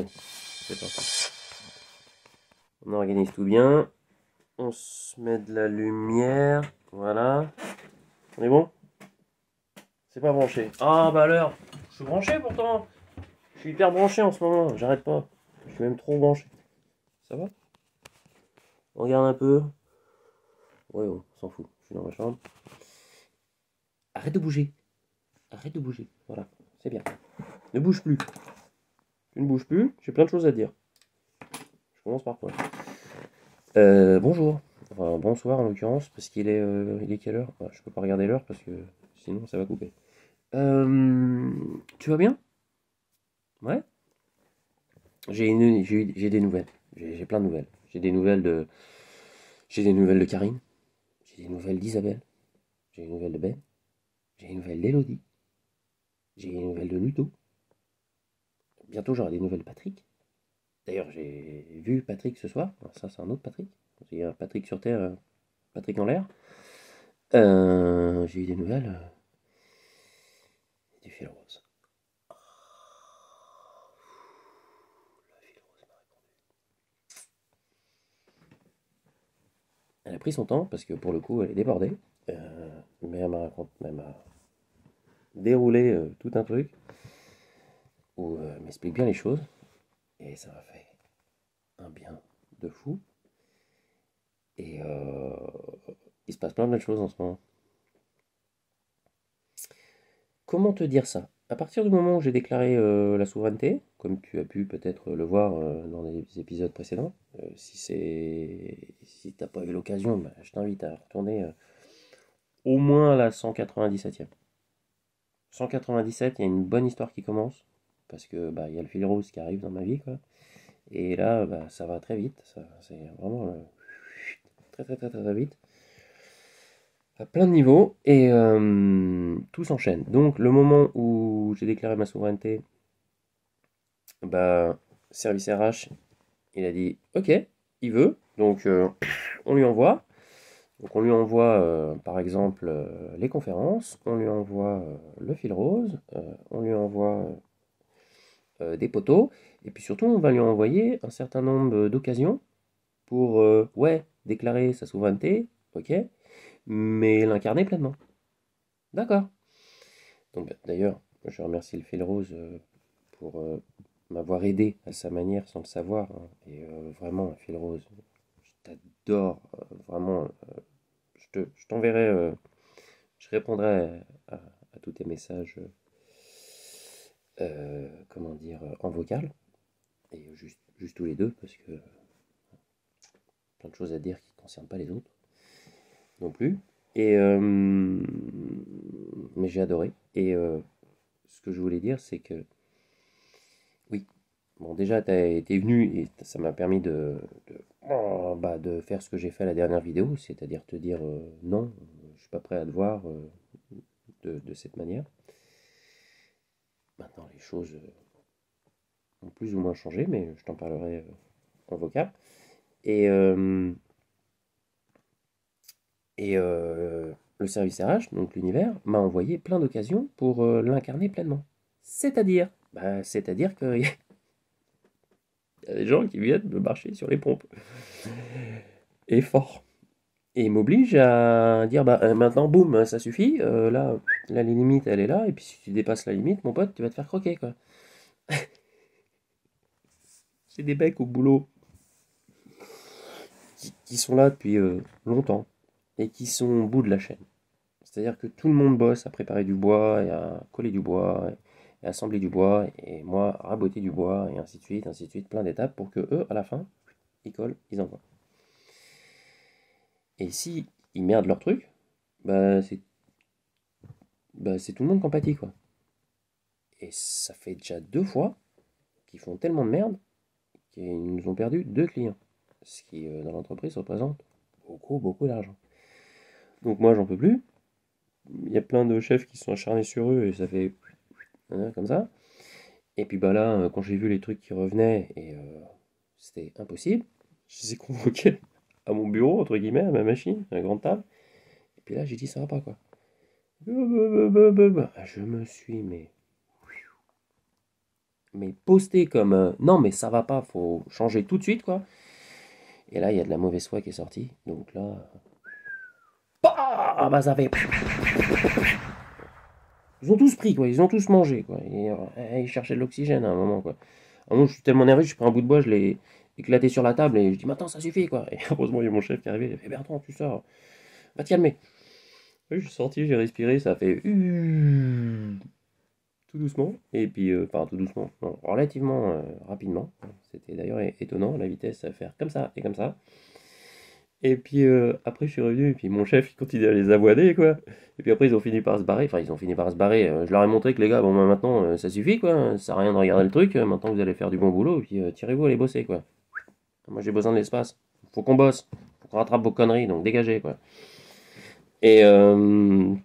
Allez, c'est parti. On organise tout bien. On se met de la lumière. Voilà. On est bon? C'est pas branché. Ah bah alors, je suis branché pourtant. Je suis hyper branché en ce moment, j'arrête pas. Je suis même trop branché. Ça va? On regarde un peu. Ouais, on s'en fout. Je suis dans ma chambre. Arrête de bouger. Arrête de bouger. Voilà, c'est bien. Ne bouge plus. Tu ne bouges plus. J'ai plein de choses à te dire. Je commence par quoi? Bonjour. Enfin, bonsoir en l'occurrence, parce il est quelle heure? Ah, je peux pas regarder l'heure parce que sinon ça va couper. Tu vas bien? Ouais? J'ai des nouvelles. J'ai plein de nouvelles. J'ai des nouvelles de Karine. J'ai des nouvelles d'Isabelle. J'ai des nouvelles de Ben. J'ai des nouvelles d'Elodie. J'ai des nouvelles de Ludo. Bientôt j'aurai des nouvelles de Patrick. D'ailleurs, j'ai vu Patrick ce soir. Alors, ça, c'est un autre Patrick. Il y a un Patrick sur Terre, Patrick en l'air. J'ai eu des nouvelles du fil rose. Le fil rose m'a répondu. Elle a pris son temps parce que pour le coup, elle est débordée. Mais elle m'a déroulé tout un truc où elle m'explique bien les choses. Et ça m'a fait un bien de fou. Et il se passe plein de choses en ce moment. Comment te dire ça? À partir du moment où j'ai déclaré la souveraineté, comme tu as pu peut-être le voir dans les épisodes précédents, si t'as pas eu l'occasion, bah, je t'invite à retourner au moins à la 197e. 197, il y a une bonne histoire qui commence, parce que bah, il y a le fil rouge qui arrive dans ma vie, quoi. Et là, bah, ça va très vite, c'est vraiment très très très très très vite. À plein de niveaux et tout s'enchaîne. Donc le moment où j'ai déclaré ma souveraineté, bah service RH, il a dit ok, il veut, donc on lui envoie. Donc on lui envoie par exemple les conférences, on lui envoie le fil rose, on lui envoie des poteaux, et puis surtout on va lui envoyer un certain nombre d'occasions pour ouais déclarer sa souveraineté, ok, mais l'incarner pleinement. D'accord. Donc, bah, d'ailleurs, je remercie le fil rose pour m'avoir aidé à sa manière sans le savoir, hein. Et vraiment, le fil rose, je t'adore. Vraiment, je t'enverrai, je répondrai à tous tes messages, comment dire, en vocal. Et juste tous les deux, parce que plein de choses à dire qui ne concernent pas les autres non plus. Et, mais j'ai adoré. Et ce que je voulais dire, c'est que oui. Bon, déjà, t'es venu et ça m'a permis de faire ce que j'ai fait à la dernière vidéo, c'est-à-dire te dire non, je suis pas prêt à te voir de cette manière. Maintenant, les choses ont plus ou moins changé, mais je t'en parlerai en vocal. Et, euh, et le service RH, donc l'univers, m'a envoyé plein d'occasions pour l'incarner pleinement. C'est-à-dire qu'il y a des gens qui viennent me marcher sur les pompes. Et fort. Et il m'oblige à dire bah maintenant boum ça suffit là les limites elle est là et puis si tu dépasses la limite mon pote tu vas te faire croquer quoi. C'est des mecs au boulot qui sont là depuis longtemps et qui sont au bout de la chaîne. C'est-à-dire que tout le monde bosse à préparer du bois et à coller du bois et à assembler du bois et moi à raboter du bois et ainsi de suite, plein d'étapes pour que eux à la fin ils collent, ils envoient. Et si ils merdent leur truc, bah c'est tout le monde qui en pâtit quoi. Et ça fait déjà 2 fois qu'ils font tellement de merde qu'ils nous ont perdu 2 clients. Ce qui, dans l'entreprise, représente beaucoup, beaucoup d'argent. Donc moi, j'en peux plus. Il y a plein de chefs qui sont acharnés sur eux et ça fait comme ça. Et puis bah là, quand j'ai vu les trucs qui revenaient, et c'était impossible, je les ai convoqués à mon bureau, entre guillemets, à ma machine, à la grande table. Et puis là, j'ai dit, ça va pas quoi. Je me suis, mais mais posté comme non, mais ça va pas, faut changer tout de suite, quoi. Et là, il y a de la mauvaise foi qui est sortie. Donc là, bah, ça fait. Ils ont tous pris, quoi. Ils ont tous mangé, quoi. Et ils cherchaient de l'oxygène à un moment, quoi. À un moment, je suis tellement nerveux, je prends un bout de bois, je l'ai éclaté sur la table et je dis, maintenant, ça suffit, quoi. Et heureusement, il y a mon chef qui est arrivé. Il a fait, Bertrand, tu sors. Va te calmer. Oui, je suis sorti, j'ai respiré, ça a fait tout doucement. Et puis, enfin, tout doucement, non, relativement rapidement. C'était d'ailleurs étonnant, la vitesse à faire comme ça et comme ça. Et puis après, je suis revenu, et puis mon chef, il continue à les avoiner, quoi. Et puis après, ils ont fini par se barrer. Enfin, ils ont fini par se barrer. Je leur ai montré que les gars, bon, bah, maintenant, ça suffit, quoi. Ça sert à rien de regarder le truc. Maintenant, vous allez faire du bon boulot, et puis tirez-vous, allez bosser, quoi. Moi, j'ai besoin de l'espace. Faut qu'on bosse. Faut qu'on rattrape vos conneries, donc dégagez, quoi. Et, euh,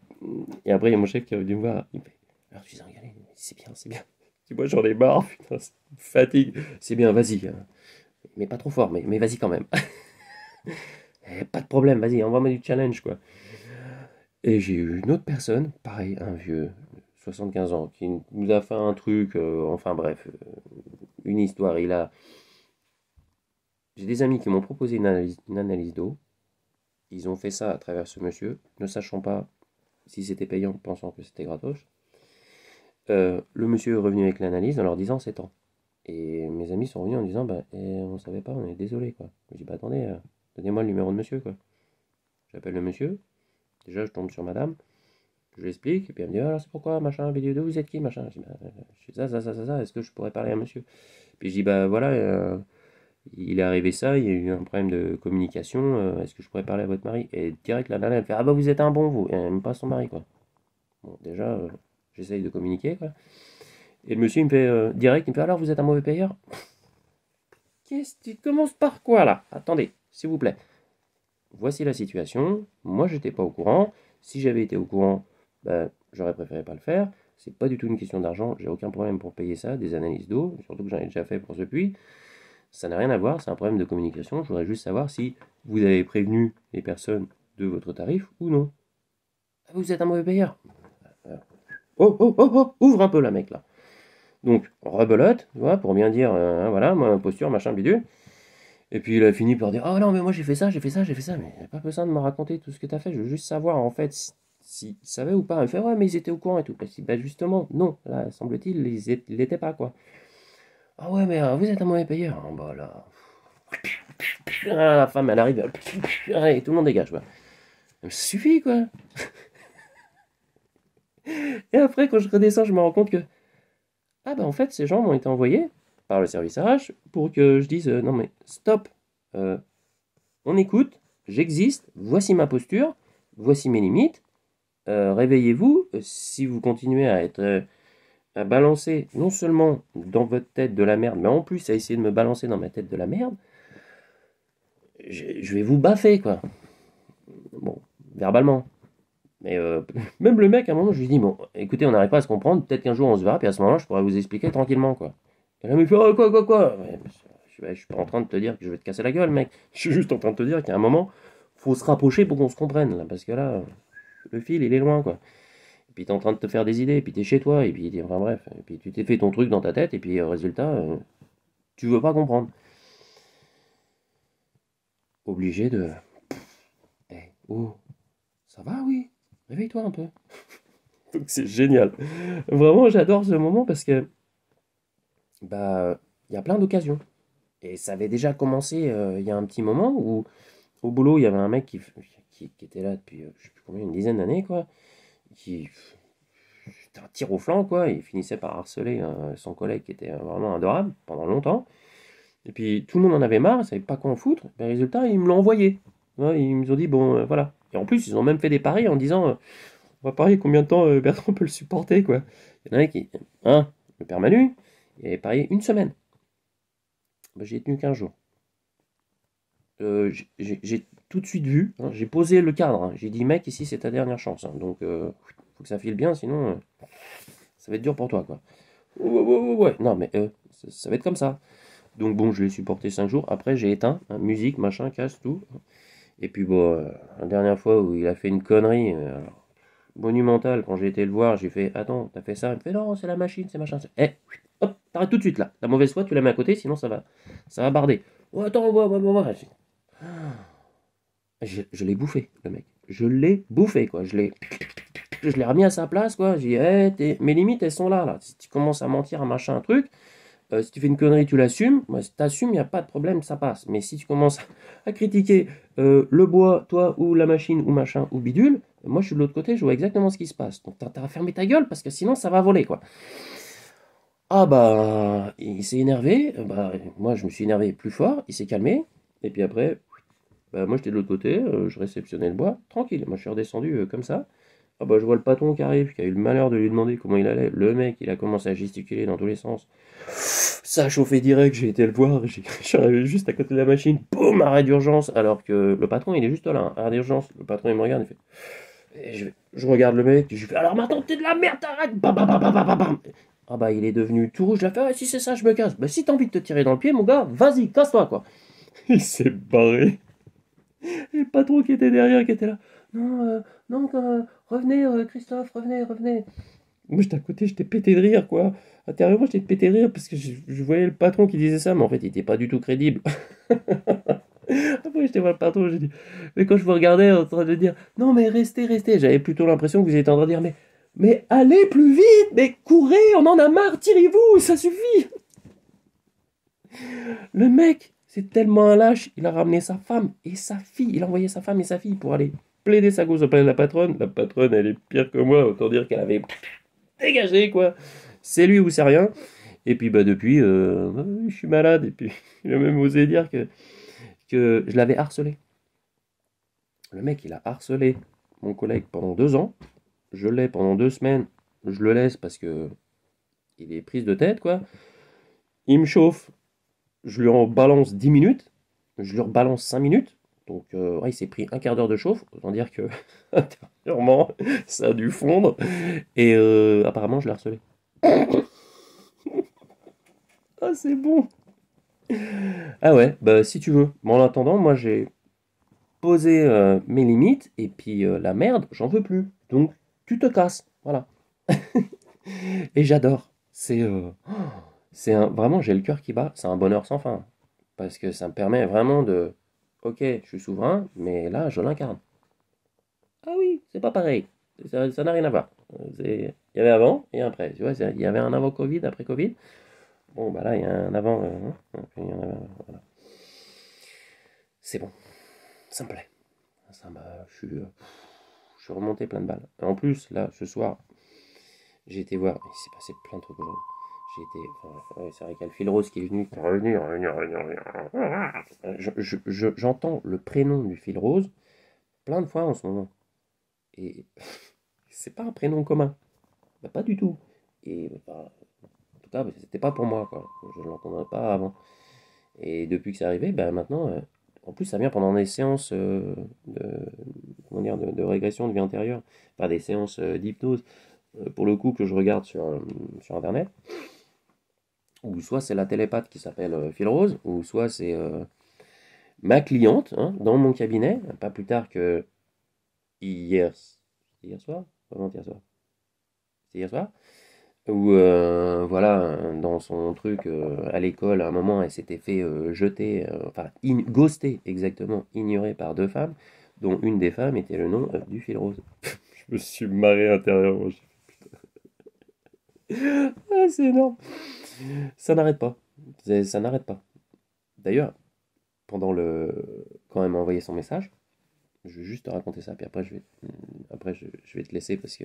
et après, il y a mon chef qui est venu me voir. Il me fait, alors, tu es engueulé. C'est bien, c'est bien. Dis moi, j'en ai marre, putain, ça me fatigue. C'est bien, vas-y. Mais pas trop fort, mais vas-y quand même. Pas de problème, vas-y, envoie-moi du challenge, quoi. Et j'ai eu une autre personne, pareil, un vieux, 75 ans, qui nous a fait un truc, enfin bref, une histoire. J'ai des amis qui m'ont proposé une analyse d'eau. Ils ont fait ça à travers ce monsieur, ne sachant pas si c'était payant, pensant que c'était gratos. Le monsieur est revenu avec l'analyse en leur disant c'est temps. Et mes amis sont revenus en disant bah, on savait pas, on est désolé, quoi. Je dis bah attendez, donnez-moi le numéro de monsieur, quoi. J'appelle le monsieur, déjà je tombe sur madame. Je lui explique, et puis elle me dit, alors c'est pourquoi, machin, vidéo 2, vous êtes qui, machin. Je dis, bah, je suis ça, est-ce que je pourrais parler à monsieur? Puis je dis, bah voilà, il est arrivé ça, il y a eu un problème de communication, est-ce que je pourrais parler à votre mari? Et direct, la nana, elle fait, ah bah vous êtes un bon, vous, et elle me passe son mari, quoi. Bon, déjà, j'essaye de communiquer, quoi. Et le monsieur, il me fait, direct, il me fait, alors vous êtes un mauvais payeur? Qu'est-ce que tu commences par quoi, là? Attendez, s'il vous plaît. Voici la situation, moi j'étais pas au courant, si j'avais été au courant, bah, j'aurais préféré pas le faire, c'est pas du tout une question d'argent, j'ai aucun problème pour payer ça, des analyses d'eau, surtout que j'en ai déjà fait pour ce puits, ça n'a rien à voir, c'est un problème de communication, je voudrais juste savoir si vous avez prévenu les personnes de votre tarif ou non. Ah, vous êtes un mauvais payeur. Euh, Oh, oh, oh, oh, ouvre un peu la mec là. Donc, rebelote, tu vois, pour bien dire, voilà, ma posture, machin, bidule. Et puis il a fini par dire ah non mais moi j'ai fait ça, j'ai fait ça, j'ai fait ça, mais il a pas besoin de me raconter tout ce que tu as fait, je veux juste savoir en fait s'ils savaient ou pas. Il fait ouais mais ils étaient au courant et tout. Bah justement, non, là semble-t-il ils l'étaient pas quoi. Ah ouais mais vous êtes un mauvais payeur. Ah, bah là. Ah, la femme elle arrive, et tout le monde dégage quoi. Ça suffit quoi. Et après quand je redescends je me rends compte que ah bah en fait ces gens m'ont été envoyés par le service RH pour que je dise non mais stop. Euh, On écoute, j'existe, voici ma posture, voici mes limites. Réveillez-vous. Si vous continuez à être à balancer non seulement dans votre tête de la merde, mais en plus à essayer de me balancer dans ma tête de la merde, je vais vous baffer quoi. Bon, verbalement. Mais même le mec à un moment je lui dis bon, écoutez, on n'arrive pas à se comprendre. Peut-être qu'un jour on se verra, puis à ce moment-là je pourrais vous expliquer tranquillement quoi. Et là il me fait oh, quoi. Ouais, je suis pas en train de te dire que je vais te casser la gueule, mec. Je suis juste en train de te dire qu'à un moment faut se rapprocher pour qu'on se comprenne là, parce que là le fil il est loin quoi. Et puis t'es en train de te faire des idées, et puis t'es chez toi, et puis enfin bref, et puis tu t'es fait ton truc dans ta tête, et puis résultat, tu veux pas comprendre. Obligé de. Eh, oh, ça va, oui, réveille-toi un peu. Donc c'est génial. Vraiment, j'adore ce moment parce que bah il y a plein d'occasions. Et ça avait déjà commencé il y a un petit moment où au boulot il y avait un mec qui était là depuis je sais plus combien, une dizaine d'années quoi, qui c'était un tir au flanc, quoi. Il finissait par harceler son collègue qui était vraiment adorable pendant longtemps. Et puis tout le monde en avait marre, ils ne savaient pas quoi en foutre. Ben, résultat, ils me l'ont envoyé. Ouais, ils nous ont dit, bon, voilà. Et en plus, ils ont même fait des paris en disant, on va parier combien de temps Bertrand peut le supporter, quoi. Il y en a un qui, le père Manu, il avait parié une semaine. Ben, j'ai tenu 15 jours. J'ai tout de suite vu, hein, j'ai posé le cadre. Hein. J'ai dit, mec, ici, c'est ta dernière chance. Hein. Donc, faut que ça file bien, sinon, ça va être dur pour toi, quoi. Ouais. Non, mais ça va être comme ça. Donc bon, je l'ai supporté 5 jours. Après, j'ai éteint, hein, musique, machin, casse, tout. Et puis bon, la dernière fois où il a fait une connerie monumentale, quand j'ai été le voir, j'ai fait, attends, t'as fait ça? Il me fait, non, c'est la machine, c'est machin. Eh, hop, t'arrêtes tout de suite là. La mauvaise foi, tu la mets à côté, sinon ça va barder. Oh, attends, je l'ai bouffé, le mec. Je l'ai bouffé, quoi. Je l'ai remis à sa place, quoi. J'ai dit, mes limites, elles sont là, là. Si tu commences à mentir, à machin, un truc, si tu fais une connerie, tu l'assumes. Moi, si t'assumes, il n'y a pas de problème, ça passe. Mais si tu commences à critiquer le bois, toi, ou la machine, ou machin, ou bidule, moi, je suis de l'autre côté, je vois exactement ce qui se passe. Donc, t'as à fermer ta gueule, parce que sinon, ça va voler, quoi. Ah bah, il s'est énervé. Bah, moi, je me suis énervé plus fort. Il s'est calmé. Et puis après, bah, moi, j'étais de l'autre côté. Je réceptionnais le bois. Tranquille. Moi, je suis redescendu comme ça. Ah bah, je vois le patron qui arrive, qui a eu le malheur de lui demander comment il allait. Le mec, il a commencé à gesticuler dans tous les sens. Ça a chauffé direct, j'ai été le voir, je suis arrivé juste à côté de la machine, boum, arrêt d'urgence, alors que le patron il est juste là, hein, arrêt d'urgence. Le patron il me regarde, il fait. Je regarde le mec, je lui fais alors maintenant t'es de la merde, t'arrêtes. Bam, bam, bam, bam, bam, bam. Ah bah il est devenu tout rouge, il a fait si c'est ça je me casse. Bah si t'as envie de te tirer dans le pied mon gars, vas-y, casse-toi quoi. Il s'est barré. Et le patron qui était derrière, qui était là. Non, non, revenez Christophe, revenez, revenez. Moi, j'étais à côté, j'étais pété de rire, quoi. Intérieurement, j'étais pété de rire parce que je voyais le patron qui disait ça, mais en fait, il était pas du tout crédible. Après, j'étais voir le patron, j'ai dit. Mais quand je vous regardais en train de dire, non, mais restez, restez, j'avais plutôt l'impression que vous étiez en train de dire, mais allez plus vite, mais courez, on en a marre, tirez-vous, ça suffit. Le mec, c'est tellement un lâche, il a ramené sa femme et sa fille, il a envoyé sa femme et sa fille pour aller plaider sa cause auprès de la patronne. La patronne, elle est pire que moi, autant dire qu'elle avait dégagé, quoi. C'est lui ou c'est rien. Et puis bah depuis, je suis malade. Et puis il a même osé dire que je l'avais harcelé. Le mec, il a harcelé mon collègue pendant 2 ans. Je l'ai pendant 2 semaines. Je le laisse parce que il est prise de tête, quoi. Il me chauffe. Je lui en balance 10 minutes. Je lui rebalance 5 minutes. Donc ouais, il s'est pris un quart d'heure de chauffe. Autant dire que intérieurement, ça a dû fondre. Et apparemment, je l'ai harcelé. Ah, c'est bon. Ah ouais, bah si tu veux. Mais en attendant, moi j'ai posé mes limites et puis la merde, j'en veux plus. Donc tu te casses, voilà. Et j'adore. Vraiment, j'ai le cœur qui bat. C'est un bonheur sans fin parce que ça me permet vraiment de. Ok, je suis souverain, mais là, je l'incarne. Ah oui, c'est pas pareil. Ça n'a rien à voir. Il y avait avant et après. Tu vois, il y avait un avant Covid, après Covid. Bon, bah là, il y a un avant. Il y en a- voilà. C'est bon, ça me plaît. Je suis remonté plein de balles. En plus, là, ce soir, j'ai été voir. Il s'est passé plein de trucs aujourd'hui. J'ai été. Enfin, ouais, c'est vrai qu'il y a le fil rose qui est venu. J'entends le prénom du fil rose plein de fois en ce moment. Et c'est pas un prénom commun. Bah, pas du tout. Et bah, en tout cas, bah, c'était pas pour moi, quoi. Je ne l'entendais pas avant. Et depuis que c'est arrivé, ben maintenant, en plus, ça vient pendant des séances comment dire, de régression de vie antérieure, enfin des séances d'hypnose, pour le coup, que je regarde sur Internet, ou soit c'est la télépathe qui s'appelle Phil Rose, ou soit c'est ma cliente hein, dans mon cabinet, pas plus tard que hier, hier soir, vraiment hier soir, c'est hier soir, où voilà, dans son truc à l'école, à un moment, elle s'était fait jeter, enfin, ghoster exactement, ignorée par 2 femmes, dont une des femmes était le nom du fil rose. Je me suis marré intérieurement. Ah, c'est énorme. Ça n'arrête pas. Ça n'arrête pas. D'ailleurs, quand elle m'a envoyé son message, je vais juste te raconter ça, puis après je vais te laisser parce que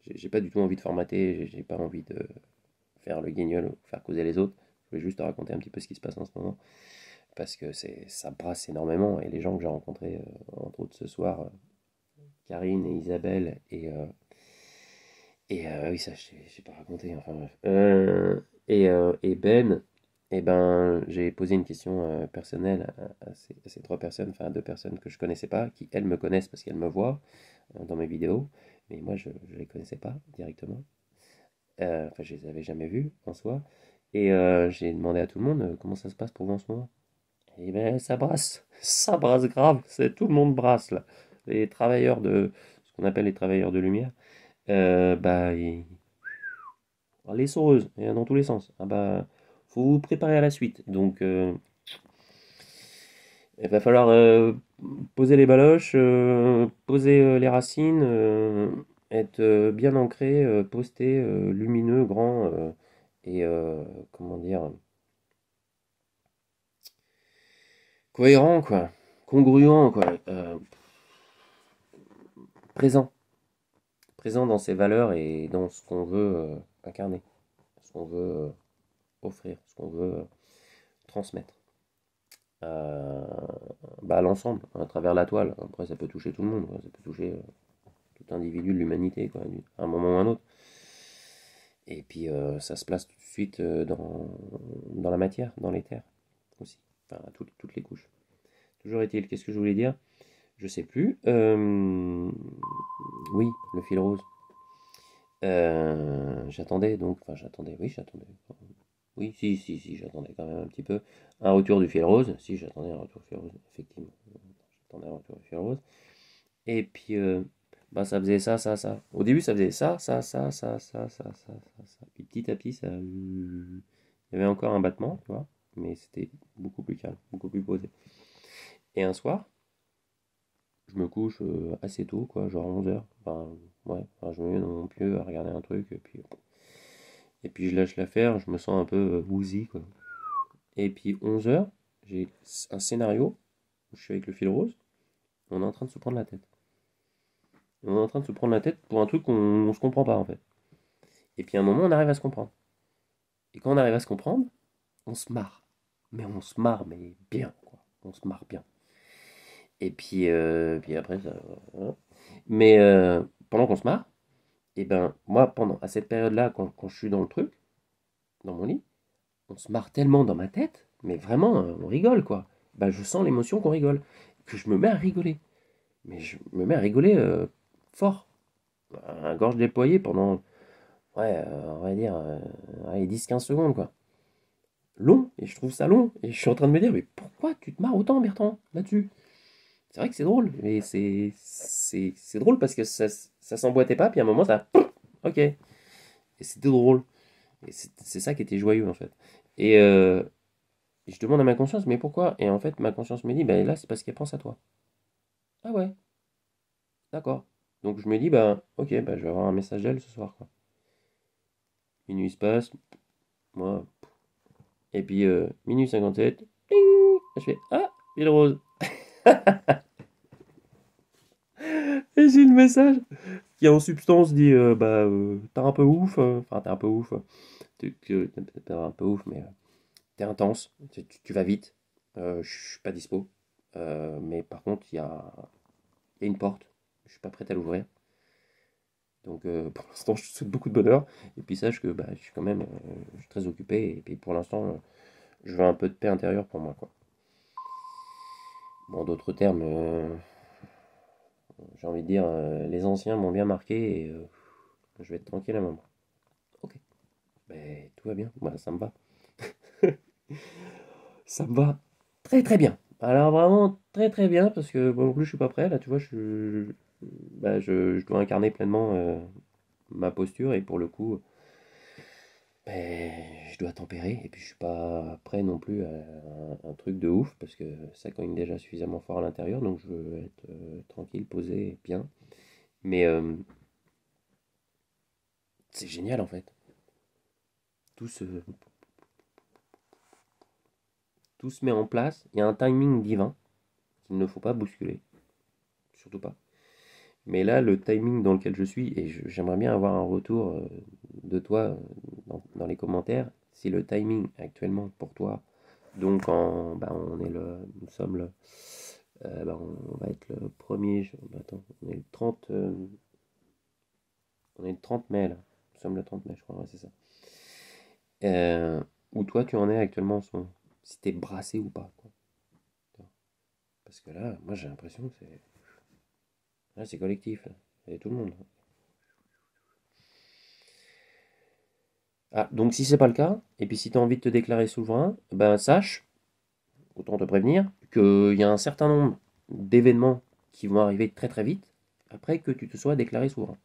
j'ai pas du tout envie de formater, j'ai pas envie de faire le guignol ou faire causer les autres. Je vais juste te raconter un petit peu ce qui se passe en ce moment. Parce que ça brasse énormément. Et les gens que j'ai rencontrés, entre autres ce soir, Karine et Isabelle, oui, ça, j'ai pas raconté, enfin bref. Et Ben, et ben, j'ai posé une question personnelle à ces 3 personnes, enfin à 2 personnes que je connaissais pas, qui elles me connaissent parce qu'elles me voient dans mes vidéos, mais moi je les connaissais pas directement. Enfin, je les avais jamais vus en soi. Et j'ai demandé à tout le monde comment ça se passe pour vous en ce moment. Et ben ça brasse grave, tout le monde brasse là. Les travailleurs ce qu'on appelle les travailleurs de lumière, bah l'essoreuse, et dans tous les sens. Ah bah, faut vous préparer à la suite. Donc, il va falloir poser les baloches, poser les racines, être bien ancré, posté, lumineux, grand, et comment dire, cohérent, quoi. Congruent, quoi. Présent. Présent dans ses valeurs et dans ce qu'on veut incarner, ce qu'on veut offrir, ce qu'on veut transmettre. Euh, Bah, à l'ensemble, à travers la toile. Après, ça peut toucher tout le monde, quoi. Ça peut toucher tout individu de l'humanité, quoi, à un moment ou à un autre. Et puis, ça se place tout de suite dans la matière, dans l'éther aussi. Enfin, toutes les couches. Toujours est-il, qu'est-ce que je voulais dire? Je sais plus. Oui, le fil rose. J'attendais donc, enfin j'attendais, oui j'attendais. Oui, si, j'attendais quand même un petit peu un retour du fil rose. Si, j'attendais un retour du fil rose, effectivement. J'attendais un retour du fil rose. Et puis, bah, ça faisait ça. Au début, ça faisait ça. Puis petit à petit, il y avait encore un battement, tu vois, mais c'était beaucoup plus calme, beaucoup plus posé. Et un soir, je me couche assez tôt, quoi, genre 11 heures. Enfin, ouais, enfin, je me mets dans mon pieu à regarder un truc, et puis je lâche l'affaire, je me sens un peu woozy, quoi. Et puis 11 heures, j'ai un scénario où je suis avec le fil rose, on est en train de se prendre la tête. On est en train de se prendre la tête pour un truc qu'on se comprend pas, en fait. Et puis à un moment, on arrive à se comprendre. Et quand on arrive à se comprendre, on se marre. Mais on se marre, mais bien, quoi. On se marre bien. Et puis après, ça, voilà. Mais pendant qu'on se marre, et ben moi, à cette période-là, quand je suis dans le truc, dans mon lit, on se marre tellement dans ma tête, mais vraiment, on rigole, quoi. Ben, je sens l'émotion qu'on rigole, que je me mets à rigoler. Mais je me mets à rigoler fort, à gorge déployée pendant, ouais, on va dire, allez, 10-15 secondes, quoi. Long, et je trouve ça long, et je suis en train de me dire, mais pourquoi tu te marres autant, Bertrand, là-dessus? C'est vrai que c'est drôle, mais c'est drôle parce que ça s'emboîtait pas, puis à un moment, ça, ok, et c'était drôle. Et c'est ça qui était joyeux, en fait. Et je demande à ma conscience, mais pourquoi? Et en fait, ma conscience me dit, bah là, c'est parce qu'elle pense à toi. Ah ouais, d'accord. Donc je me dis, bah ok, bah je vais avoir un message d'elle ce soir, quoi. Minuit se passe, moi, et puis minuit 57, ding, je fais, ah, fil rose. Et j'ai le message qui en substance dit, bah t'es un peu ouf, enfin t'es un peu ouf, t'es un peu ouf, mais t'es intense, tu vas vite, je suis pas dispo. Mais par contre, il y a une porte, je suis pas prêt à l'ouvrir. Donc pour l'instant, je te souhaite beaucoup de bonheur. Et puis sache que bah, je suis quand même je suis très occupé. Et puis pour l'instant, je veux un peu de paix intérieure pour moi, quoi. Bon, en d'autres termes, j'ai envie de dire, les anciens m'ont bien marqué et je vais être tranquille un moment. Ok, ben, tout va bien, bah, ça me va. Ça me va très très bien. Alors vraiment très très bien parce que bon, en plus je suis pas prêt. Là, tu vois, bah, je dois incarner pleinement ma posture et pour le coup, ben, je dois tempérer et puis je suis pas prêt non plus à un truc de ouf parce que ça cogne déjà suffisamment fort à l'intérieur donc je veux être tranquille, posé, bien. Mais c'est génial en fait. Tout se, tout se met en place. Il y a un timing divin qu'il ne faut pas bousculer, surtout pas. Mais là, le timing dans lequel je suis, et j'aimerais bien avoir un retour de toi dans les commentaires, si le timing actuellement pour toi, donc bah, nous sommes bah, on va être le premier, bah, attends, on est le 30 mai là, nous sommes le 30 mai je crois, ouais, c'est ça. Où toi tu en es actuellement en ce moment, si t'es brassé ou pas, quoi. Parce que là, moi j'ai l'impression que c'est collectif, là. Et tout le monde. Ah, donc si c'est pas le cas, et puis si tu as envie de te déclarer souverain, ben sache, autant te prévenir, qu'il y a un certain nombre d'événements qui vont arriver très très vite après que tu te sois déclaré souverain.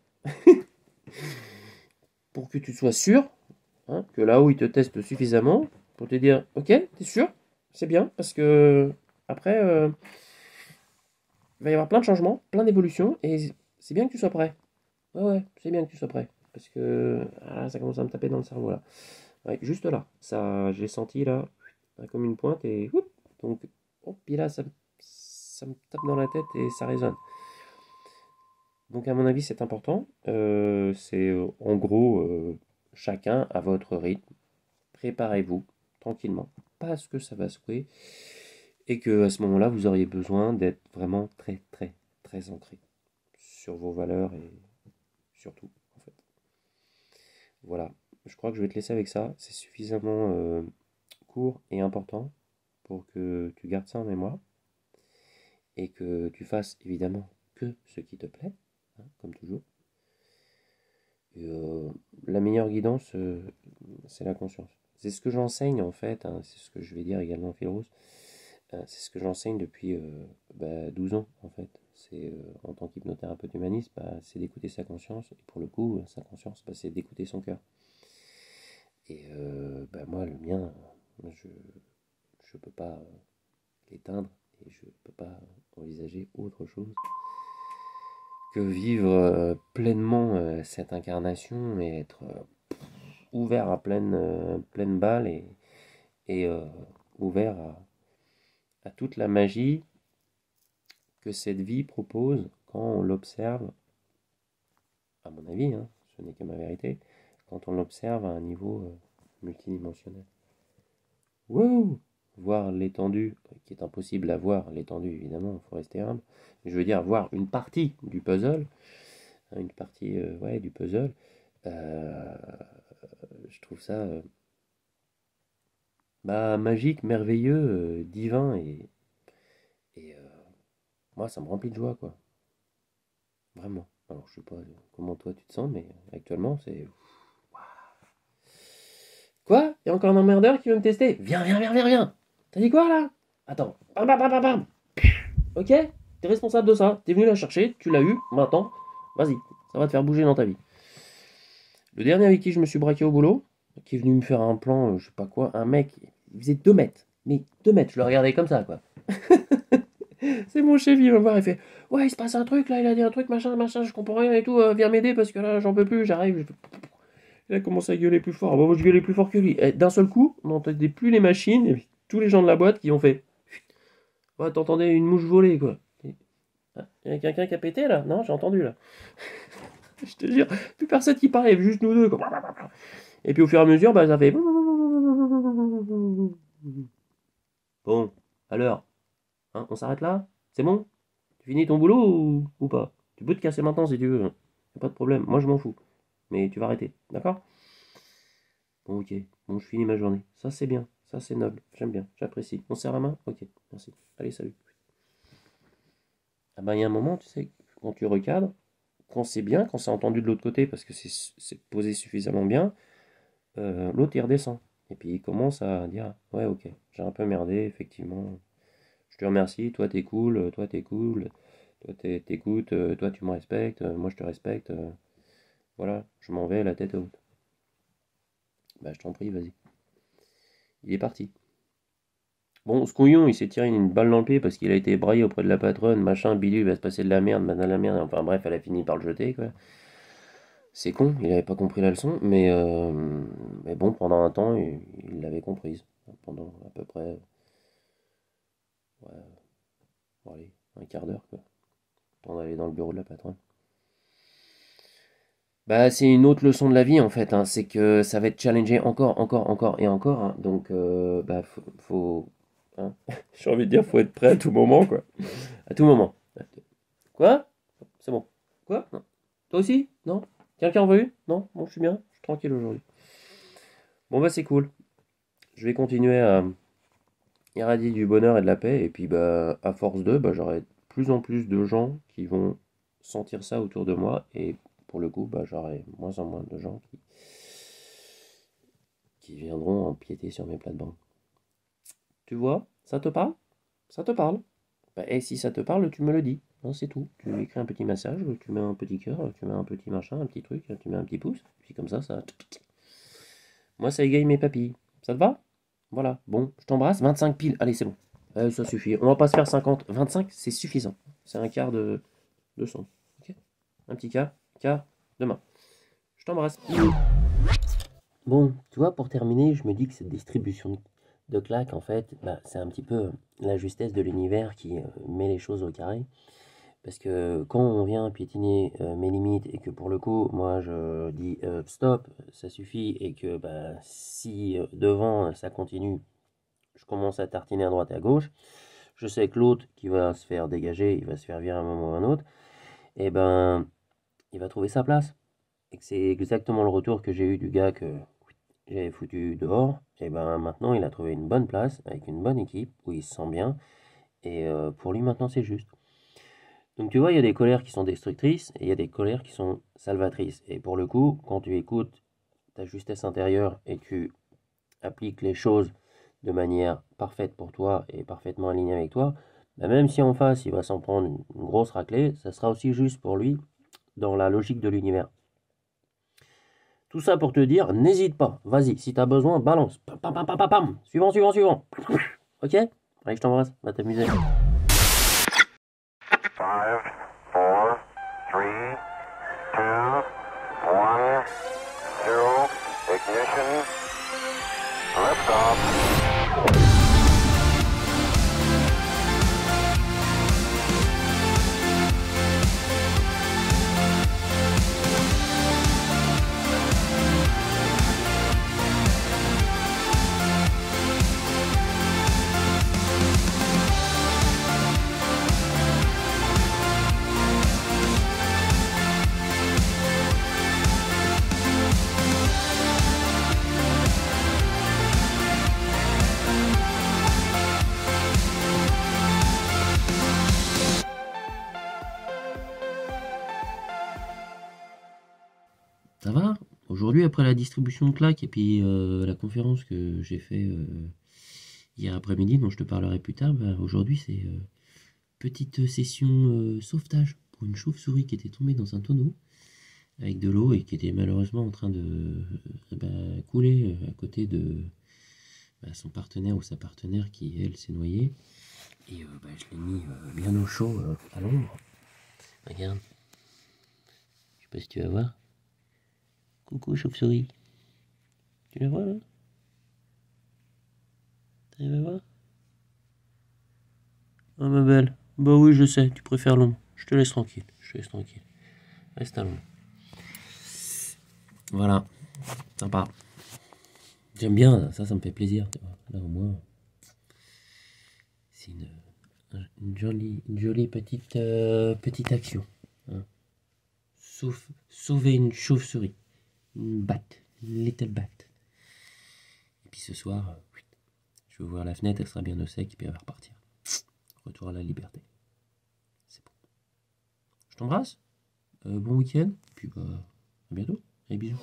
Pour que tu sois sûr hein, que là-haut, ils te testent suffisamment pour te dire, ok, t'es sûr? C'est bien, parce que après, il va y avoir plein de changements, plein d'évolutions, et c'est bien que tu sois prêt. Ouais, ouais, c'est bien que tu sois prêt. Parce que ça commence à me taper dans le cerveau là. Ouais, juste là. Ça, j'ai senti là, comme une pointe et oup, donc, oh, puis là, ça me tape dans la tête et ça résonne. Donc, à mon avis, c'est important. C'est en gros, chacun à votre rythme. Préparez-vous tranquillement. Parce que ça va secouer. Et que à ce moment-là, vous auriez besoin d'être vraiment très, très, très ancré sur vos valeurs et surtout, en fait. Voilà, je crois que je vais te laisser avec ça. C'est suffisamment court et important pour que tu gardes ça en mémoire et que tu fasses évidemment que ce qui te plaît, hein, comme toujours. Et, la meilleure guidance, c'est la conscience. C'est ce que j'enseigne en fait, hein, c'est ce que je vais dire également au fil rose. C'est ce que j'enseigne depuis 12 ans en fait. C'est en tant qu'hypnothérapeute humaniste, c'est d'écouter sa conscience. Et pour le coup, sa conscience, c'est d'écouter son cœur. Et moi, le mien, je ne peux pas l'éteindre et je ne peux pas envisager autre chose que vivre pleinement cette incarnation et être ouvert à pleine balle et ouvert à toute la magie que cette vie propose quand on l'observe, à mon avis, hein, ce n'est que ma vérité, quand on l'observe à un niveau multidimensionnel. Wouh! Voir l'étendue, qui est impossible à voir, l'étendue évidemment, il faut rester humble. Je veux dire, voir une partie du puzzle, hein, une partie du puzzle, euh, je trouve ça magique, merveilleux, divin et moi ça me remplit de joie quoi, vraiment. Alors je sais pas comment toi tu te sens, mais actuellement c'est. Quoi? Il y a encore un emmerdeur qui veut me tester? Viens, viens, viens, viens, viens! T'as dit quoi là? Attends. Bam, bam, bam, bam, bam. Ok? T'es responsable de ça. T'es venu la chercher, tu l'as eu. Maintenant, vas-y. Ça va te faire bouger dans ta vie. Le dernier avec qui je me suis braqué au boulot, qui est venu me faire un plan, je sais pas quoi, un mec, il faisait 2 mètres. Mais 2 mètres, je le regardais comme ça, quoi. C'est mon chef, il va me voir, il fait ouais, il se passe un truc là, il a dit un truc, machin, machin, je comprends rien et tout, viens m'aider parce que là, j'en peux plus, j'arrive. Il a commencé à gueuler plus fort. Moi, je gueulais plus fort que lui. Et d'un seul coup, on n'entendait plus les machines, et puis tous les gens de la boîte qui ont fait ouais, t'entendais une mouche voler, quoi. Il y a quelqu'un qui a pété là? Non, j'ai entendu là. Je te jure, plus personne qui parlait, juste nous deux. Quoi. Et puis au fur et à mesure, ça fait. Bon, alors, hein, on s'arrête là? C'est bon? Tu finis ton boulot ou pas? Tu peux te casser maintenant si tu veux. Hein. Y a pas de problème, moi je m'en fous. Mais tu vas arrêter, d'accord? Bon, ok, bon, je finis ma journée. Ça c'est bien, ça c'est noble, j'aime bien, j'apprécie. On se serre la main? Ok, merci. Allez, salut. Ah il y a un moment, tu sais, quand tu recadres, quand c'est bien, quand c'est entendu de l'autre côté, parce que c'est posé suffisamment bien, l'autre il redescend. Et puis il commence à dire ouais, ok, j'ai un peu merdé, effectivement. Je te remercie, toi t'es cool, toi t'écoutes, toi tu me respectes, moi je te respecte. Voilà, je m'en vais la tête haute. Bah je t'en prie, vas-y. Il est parti. Bon, ce couillon, il s'est tiré une balle dans le pied parce qu'il a été braillé auprès de la patronne, machin, bidule, il va se passer de la merde, madame la merde. Enfin bref, elle a fini par le jeter, quoi. C'est con, il n'avait pas compris la leçon, mais bon, pendant un temps, il l'avait comprise. Pendant à peu près, ouais, bon, allez, un quart d'heure, quoi. Temps d'aller dans le bureau de la patronne. C'est une autre leçon de la vie, en fait, hein, c'est que ça va être challengé encore, encore, encore et encore, hein. Donc, hein, j'ai envie de dire, faut être prêt à tout moment, quoi. À tout moment. Quoi? C'est bon. Quoi? Non. Toi aussi? Non? Quelqu'un en veut une? Non? Bon, je suis bien, je suis tranquille aujourd'hui. Bon, c'est cool. Je vais continuer à irradier du bonheur et de la paix. Et puis, à force de, j'aurai de plus en plus de gens qui vont sentir ça autour de moi. Et pour le coup, j'aurai moins en moins de gens qui viendront empiéter sur mes plates-bandes. Tu vois? Ça te parle? Ça te parle? Et si ça te parle, tu me le dis. Hein, c'est tout. Tu écris un petit message, tu mets un petit cœur, tu mets un petit machin, un petit truc, tu mets un petit pouce. Puis comme ça. Moi, ça égaye mes papilles. Ça te va? Voilà. Bon, je t'embrasse. 25 piles. Allez, c'est bon. Ça suffit. On va pas se faire 50. 25, c'est suffisant. C'est un quart de 200. Ok? Un petit quart de main. Je t'embrasse. Bon, tu vois, pour terminer, je me dis que cette distribution de claques, en fait, c'est un petit peu la justesse de l'univers qui met les choses au carré. Parce que quand on vient piétiner mes limites et que pour le coup, moi je dis stop, ça suffit, et que si devant ça continue, je commence à tartiner à droite et à gauche, je sais que l'autre qui va se faire dégager, il va se faire virer à un moment ou à un autre, et il va trouver sa place. Et que c'est exactement le retour que j'ai eu du gars que j'avais foutu dehors. Et maintenant il a trouvé une bonne place avec une bonne équipe où il se sent bien, et pour lui maintenant c'est juste. Donc tu vois, il y a des colères qui sont destructrices et il y a des colères qui sont salvatrices. Et pour le coup, quand tu écoutes ta justesse intérieure et tu appliques les choses de manière parfaite pour toi et parfaitement alignée avec toi, même si en face il va s'en prendre une grosse raclée, ça sera aussi juste pour lui dans la logique de l'univers. Tout ça pour te dire, n'hésite pas, vas-y, si tu as besoin, balance. Pam, pam, pam, pam, pam. Suivant. Ok? Allez, je t'embrasse, va t'amuser. 5, 4, 3, 2, 1, 0, ignition, liftoff. Ça va? Aujourd'hui, après la distribution de claques et puis la conférence que j'ai fait hier après-midi, dont je te parlerai plus tard, aujourd'hui c'est petite session sauvetage pour une chauve-souris qui était tombée dans un tonneau avec de l'eau et qui était malheureusement en train de couler à côté de son partenaire ou sa partenaire qui, elle, s'est noyée. Et je l'ai mis bien au chaud à l'ombre. Regarde. Je sais pas si tu vas voir. Coucou chauve-souris. Tu la vois là? Tu vas voir? Oh ma belle. Bah oui, je sais, tu préfères l'ombre. Je te laisse tranquille. Reste à l'ombre. Voilà. Sympa. J'aime bien, ça me fait plaisir. Tu vois. Là au moins, c'est une jolie petite action. Hein. Sauver une chauve-souris. Une little bat. Et puis ce soir, je vais ouvrir la fenêtre, elle sera bien au sec, et puis elle va repartir. Retour à la liberté. C'est bon. Je t'embrasse. Bon week-end. Et puis à bientôt. Allez, bisous.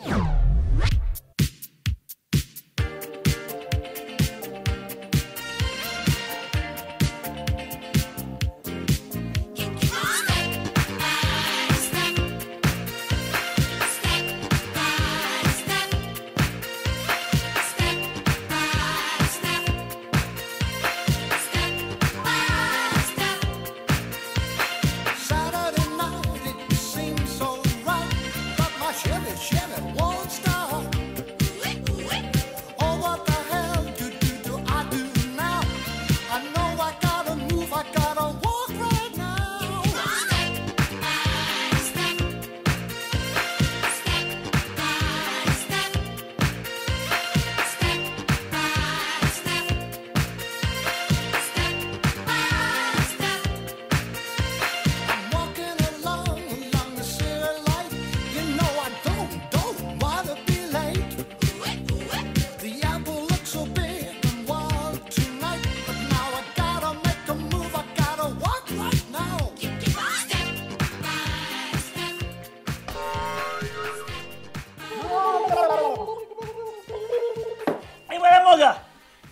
Et voilà mon gars,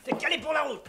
t'es calé pour la route.